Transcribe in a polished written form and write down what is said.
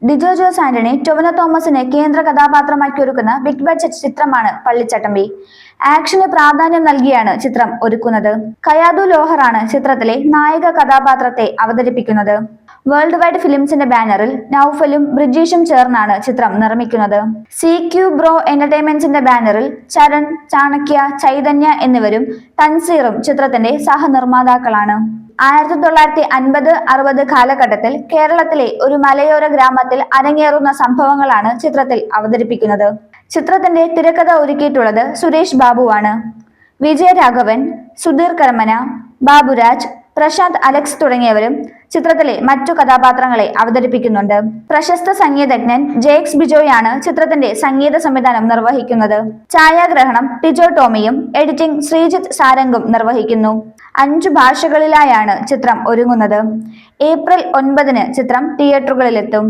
ഡിജോ ജോസ് ആന്റണി ടൊവിനോ തോമസിനെ കേന്ദ്ര കഥാപാത്രമാക്കി ഒരുക്കുന്ന ബിഗ് ബഡ്ജറ്റ് ചിത്രമാണ് പള്ളിച്ചട്ടമ്പി. ആക്ഷന് പ്രാധാന്യം നൽകിയാണ് ചിത്രം ഒരുക്കുന്നത്. കയാതു ലോഹറാണ് ചിത്രത്തിലെ നായക കഥാപാത്രത്തെ അവതരിപ്പിക്കുന്നത്. വേൾഡ് വൈഡ് ഫിലിംസിന്റെ ബാനറിൽ നൌഫലും ബ്രിജീഷും ചേർന്നാണ് ചിത്രം നിർമ്മിക്കുന്നത്. CQ ബ്രോ എന്റർടൈൻമെന്റ്സിന്റെ ബാനറിൽ ചരൺ, ചാണക്യ, ചൈതന്യ എന്നിവരും തൻസീറും ചിത്രത്തിന്റെ സഹനിർമ്മാതാക്കളാണ്. 1950-60 കാലഘട്ടത്തിൽ കേരളത്തിലെ ഒരു മലയോര ഗ്രാമത്തിൽ അരങ്ങേറുന്ന സംഭവങ്ങളാണ് ചിത്രത്തിൽ അവതരിപ്പിക്കുന്നത്. ചിത്രത്തിന്റെ തിരക്കഥ ഒരുക്കിയിട്ടുള്ളത് സുരേഷ് ബാബുവാണ്. വിജയരാഘവൻ, സുധീർ കരമന, ബാബുരാജ്, പ്രശാന്ത് അലക്സ് തുടങ്ങിയവരും ചിത്രത്തിലെ മറ്റു കഥാപാത്രങ്ങളെ അവതരിപ്പിക്കുന്നുണ്ട്. പ്രശസ്ത സംഗീതജ്ഞൻ ജെയ്ക്സ് ബിജോയാണ് ചിത്രത്തിന്റെ സംഗീത സംവിധാനം നിർവഹിക്കുന്നത്. ഛായാഗ്രഹണം ടിജോ ടോമിയും എഡിറ്റിംഗ് ശ്രീജിത്ത് സാരംഗും നിർവഹിക്കുന്നു. 5 ഭാഷകളിലായാണ് ചിത്രം ഒരുങ്ങുന്നത്. ഏപ്രിൽ 9 ചിത്രം തിയേറ്ററുകളിലെത്തും.